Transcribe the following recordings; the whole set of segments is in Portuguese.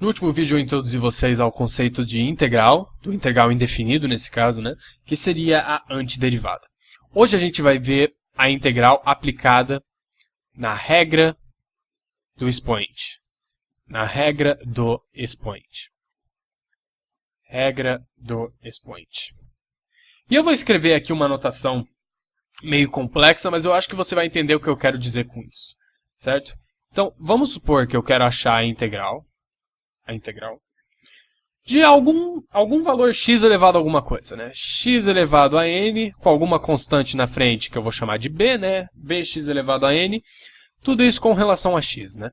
No último vídeo eu introduzi vocês ao conceito de integral, do integral indefinido nesse caso, né, que seria a antiderivada. Hoje a gente vai ver a integral aplicada na regra do expoente. Na regra do expoente. Regra do expoente. E eu vou escrever aqui uma notação meio complexa, mas eu acho que você vai entender o que eu quero dizer com isso, certo? Então, vamos supor que eu quero achar a integral de algum valor x elevado a alguma coisa, né? X elevado a n, com alguma constante na frente, que eu vou chamar de b, né? Bx elevado a n, tudo isso com relação a x, né?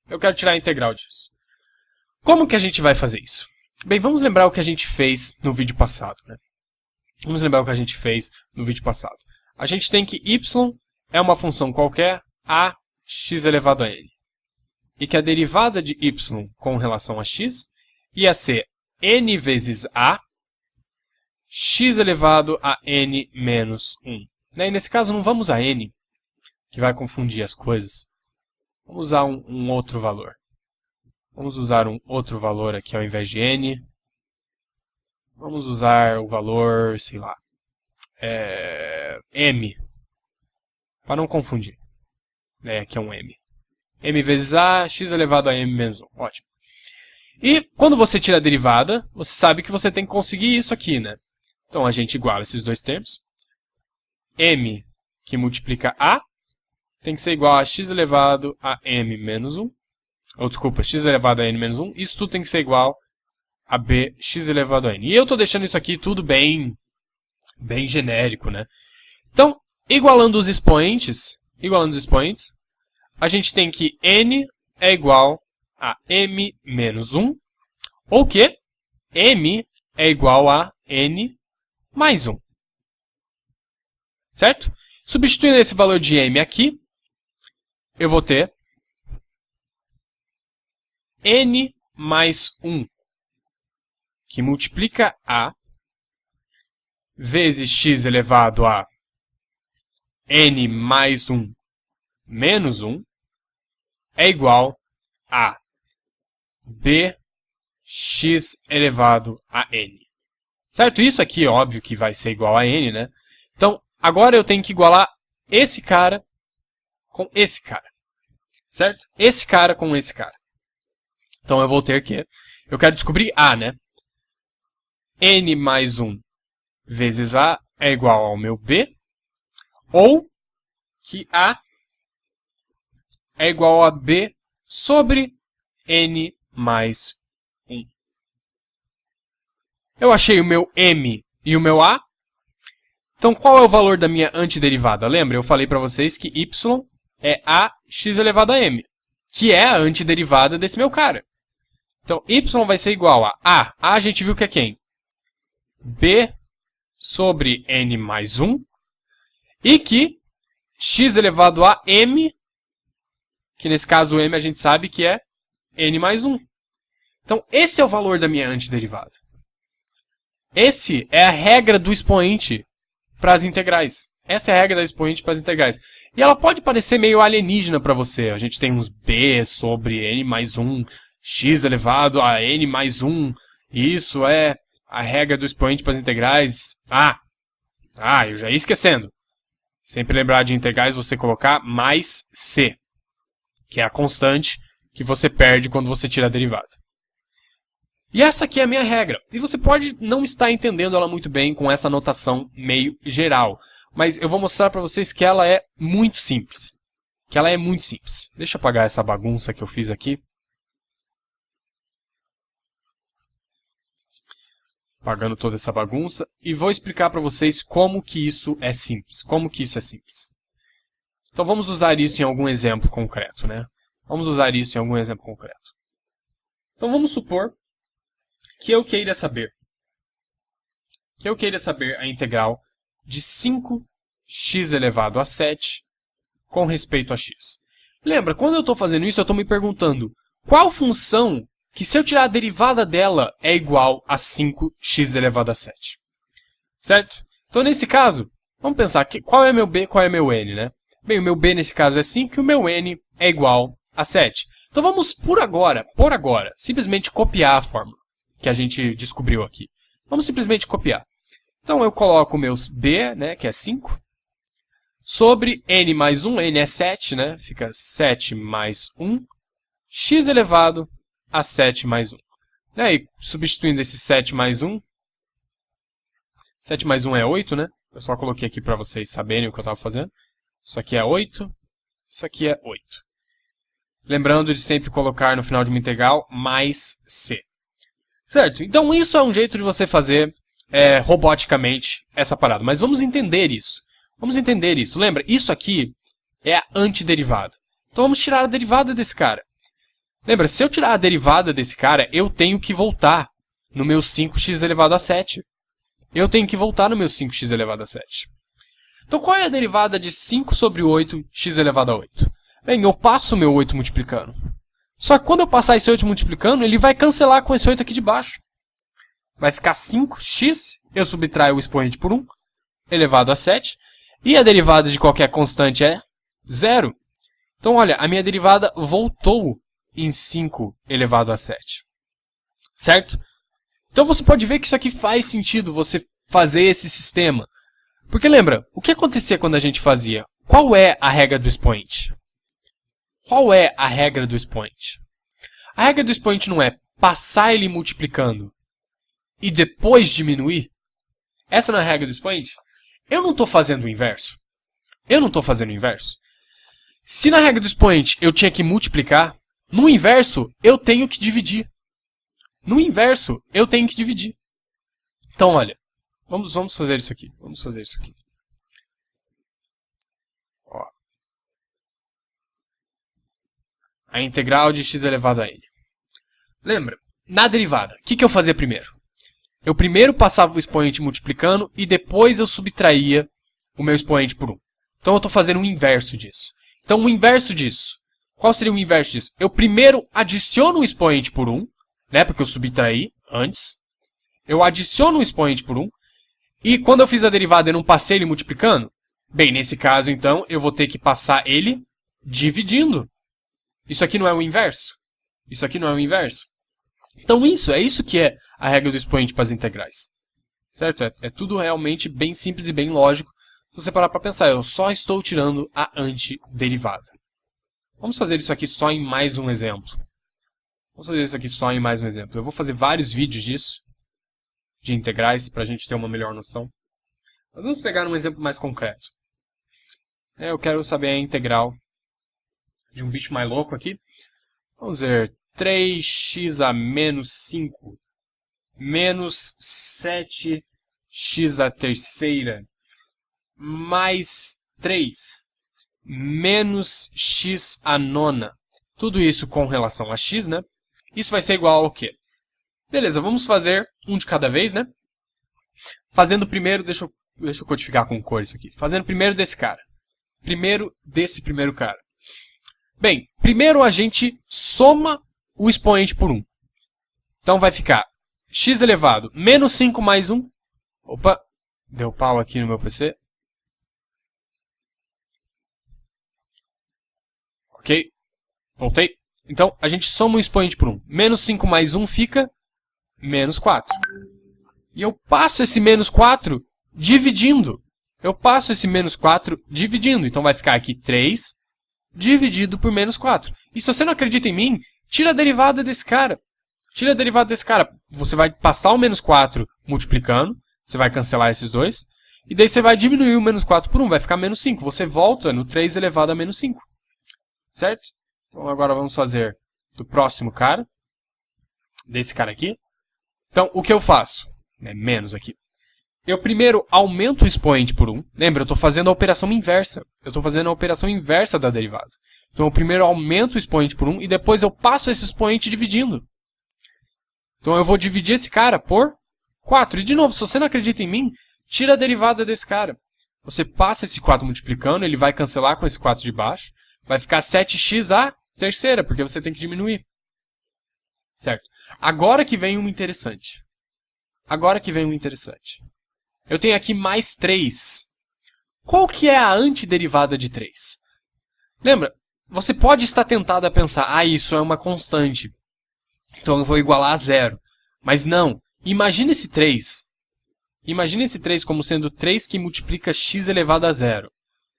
Eu quero tirar a integral disso. Como que a gente vai fazer isso? Bem, vamos lembrar o que a gente fez no vídeo passado, né? Vamos lembrar o que a gente fez no vídeo passado. A gente tem que y é uma função qualquer a x elevado a n. E que a derivada de y com relação a x ia ser n vezes a x elevado a n menos 1. E nesse caso não vamos usar n, que vai confundir as coisas. Vamos usar um outro valor. Vamos usar um outro valor aqui ao invés de n. Vamos usar o valor, sei lá, m, para não confundir. Aqui é um m. M vezes a, x elevado a m menos 1. Ótimo. E quando você tira a derivada, você sabe que você tem que conseguir isso aqui, né? Então a gente iguala esses dois termos. M, que multiplica a, tem que ser igual a x elevado a m menos 1. Ou desculpa, x elevado a n menos 1. Isso tudo tem que ser igual a b, x elevado a n. E eu estou deixando isso aqui tudo bem genérico, né? Então, igualando os expoentes, a gente tem que n é igual a m menos 1, ou que m é igual a n mais 1. Certo? Substituindo esse valor de m aqui, eu vou ter n mais 1, que multiplica a vezes x elevado a n mais 1 menos 1 é igual a bx elevado a n. Certo? Isso aqui, óbvio que vai ser igual a n, né? Então, agora eu tenho que igualar esse cara com esse cara. Certo? Esse cara com esse cara. Então, eu vou ter que... Eu quero descobrir a, né? n mais 1 vezes a é igual ao meu b. Ou que a é igual a b sobre n mais 1. Eu achei o meu m e o meu a. Então, qual é o valor da minha antiderivada? Lembra? Eu falei para vocês que y é a x elevado a m, que é a antiderivada desse meu cara. Então, y vai ser igual a a. A gente viu que é quem? b sobre n mais 1. E que x elevado a m, que nesse caso o m a gente sabe que é n mais 1. Então, esse é o valor da minha antiderivada. Esse é a regra do expoente para as integrais. Essa é a regra do expoente para as integrais. E ela pode parecer meio alienígena para você. A gente tem uns b sobre n mais 1, x elevado a n mais 1. Isso é a regra do expoente para as integrais. Eu já ia esquecendo. Sempre lembrar de integrais, você colocar mais c, que é a constante que você perde quando você tira a derivada. E essa aqui é a minha regra. E você pode não estar entendendo ela muito bem com essa notação meio geral. Mas eu vou mostrar para vocês que ela é muito simples. Deixa eu apagar essa bagunça que eu fiz aqui. Apagando toda essa bagunça. E vou explicar para vocês como que isso é simples. Então vamos usar isso em algum exemplo concreto, né? Então vamos supor que eu queira saber a integral de 5x elevado a 7 com respeito a x. Lembra, quando eu estou fazendo isso, eu estou me perguntando qual função que, se eu tirar a derivada dela, é igual a 5x elevado a 7. Certo? Então, nesse caso, vamos pensar qual é meu b, qual é meu n, né? Bem, o meu b nesse caso é 5 e o meu n é igual a 7. Então vamos, por agora, simplesmente copiar a fórmula que a gente descobriu aqui. Vamos simplesmente copiar. Então eu coloco meus b, né, que é 5, sobre n mais 1, n é 7, né, fica 7 mais 1, x elevado a 7 mais 1. E substituindo esse 7 mais 1, 7 mais 1 é 8, né? Eu só coloquei aqui para vocês saberem o que eu estava fazendo. Isso aqui é 8, isso aqui é 8. Lembrando de sempre colocar no final de uma integral mais c. Certo? Então isso é um jeito de você fazer roboticamente essa parada. Mas vamos entender isso. Vamos entender isso. Lembra, isso aqui é a antiderivada. Então vamos tirar a derivada desse cara. Lembra, se eu tirar a derivada desse cara, eu tenho que voltar no meu 5x elevado a 7. Eu tenho que voltar no meu 5x elevado a 7. Então qual é a derivada de 5 sobre 8x elevado a 8? Bem, eu passo o meu 8 multiplicando. Só que quando eu passar esse 8 multiplicando, ele vai cancelar com esse 8 aqui de baixo. Vai ficar 5x, eu subtraio o expoente por 1, elevado a 7. E a derivada de qualquer constante é 0. Então, olha, a minha derivada voltou em 5 elevado a 7. Certo? Então você pode ver que isso aqui faz sentido, você fazer esse sistema. Porque lembra, o que acontecia quando a gente fazia? Qual é a regra do expoente? Qual é a regra do expoente? A regra do expoente não é passar ele multiplicando e depois diminuir? Essa não é a regra do expoente? Eu não estou fazendo o inverso. Eu não estou fazendo o inverso. Se na regra do expoente eu tinha que multiplicar, no inverso eu tenho que dividir. No inverso eu tenho que dividir. Então, olha, vamos fazer isso aqui. Vamos fazer isso aqui. Ó. A integral de x elevado a n. Lembra? Na derivada, o que eu fazia primeiro? Eu primeiro passava o expoente multiplicando e depois eu subtraía o meu expoente por 1. Então eu estou fazendo o inverso disso. Então o inverso disso, qual seria o inverso disso? Eu primeiro adiciono o expoente por 1, né, porque eu subtraí antes. Eu adiciono o expoente por 1. E quando eu fiz a derivada e não passei ele multiplicando, bem, nesse caso então eu vou ter que passar ele dividindo. Isso aqui não é o inverso? Isso aqui não é o inverso? Então é isso que é a regra do expoente para as integrais. Certo? É tudo realmente bem simples e bem lógico. Se você parar para pensar, eu só estou tirando a antiderivada. Vamos fazer isso aqui só em mais um exemplo. Eu vou fazer vários vídeos disso, de integrais, para a gente ter uma melhor noção. Mas vamos pegar um exemplo mais concreto. Eu quero saber a integral de um bicho mais louco aqui. Vamos ver, 3x a menos 5 menos 7x a terceira mais 3 menos x a nona. Tudo isso com relação a x, né? Isso vai ser igual ao quê? Beleza, vamos fazer um de cada vez, né? Fazendo primeiro, deixa eu codificar com cor isso aqui. Fazendo primeiro desse cara. Primeiro desse primeiro cara. Bem, primeiro a gente soma o expoente por 1. Então vai ficar x elevado menos 5 mais 1. Opa, deu pau aqui no meu PC. Ok, voltei. Então a gente soma o expoente por 1. Menos 5 mais 1 fica menos 4. E eu passo esse menos 4 dividindo. Então vai ficar aqui 3 dividido por menos 4. E se você não acredita em mim, tira a derivada desse cara. Você vai passar o menos 4 multiplicando. Você vai cancelar esses dois. E daí você vai diminuir o menos 4 por 1. Vai ficar menos 5. Você volta no 3 elevado a menos 5. Certo? Então agora vamos fazer do próximo cara. Desse cara aqui. Então o que eu faço? Menos aqui. Eu primeiro aumento o expoente por 1. Lembra, eu estou fazendo a operação inversa. Da derivada. Então eu primeiro aumento o expoente por 1 e depois eu passo esse expoente dividindo. Então eu vou dividir esse cara por 4. E de novo, se você não acredita em mim, tira a derivada desse cara. Você passa esse 4 multiplicando, ele vai cancelar com esse 4 de baixo. Vai ficar 7x a terceira, porque você tem que diminuir. Certo? Agora que vem um interessante. Eu tenho aqui mais 3. Qual que é a antiderivada de 3? Lembra? você pode estar tentado a pensar, ah, isso é uma constante, então eu vou igualar a zero. Mas não, imagine esse 3. Imagine esse 3 como sendo 3 que multiplica x elevado a zero.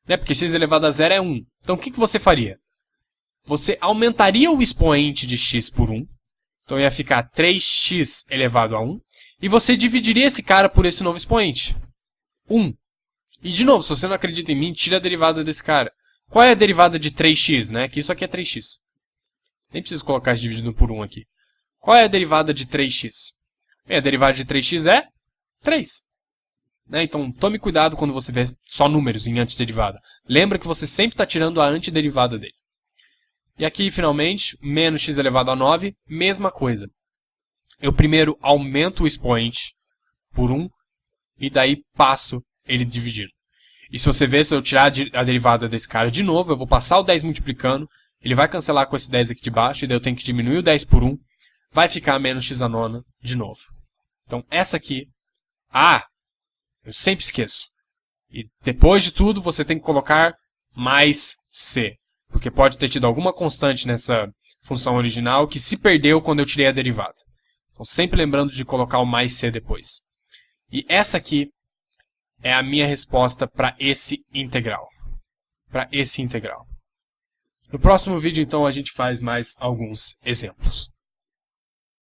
Né? Porque x elevado a zero é 1. Então o que você faria? Você aumentaria o expoente de x por 1. Então ia ficar 3x elevado a 1. E você dividiria esse cara por esse novo expoente. 1. E de novo, se você não acredita em mim, tira a derivada desse cara. Qual é a derivada de 3x, né? Que isso aqui é 3x. Nem preciso colocar isso dividido por 1 aqui. Qual é a derivada de 3x? Bem, a derivada de 3x é 3. Né? Então, tome cuidado quando você vê só números em antiderivada. Lembra que você sempre está tirando a antiderivada dele. E aqui, finalmente, menos x elevado a 9, mesma coisa. Eu primeiro aumento o expoente por 1 e daí passo ele dividindo. E se você ver, se eu tirar a derivada desse cara de novo, eu vou passar o 10 multiplicando, ele vai cancelar com esse 10 aqui de baixo, e daí eu tenho que diminuir o 10 por 1, vai ficar menos x a nona de novo. Então, essa aqui, eu sempre esqueço. E depois de tudo, você tem que colocar mais c. Porque pode ter tido alguma constante nessa função original que se perdeu quando eu tirei a derivada. Então, sempre lembrando de colocar o mais c depois. E essa aqui é a minha resposta para esse integral. No próximo vídeo, então, a gente faz mais alguns exemplos.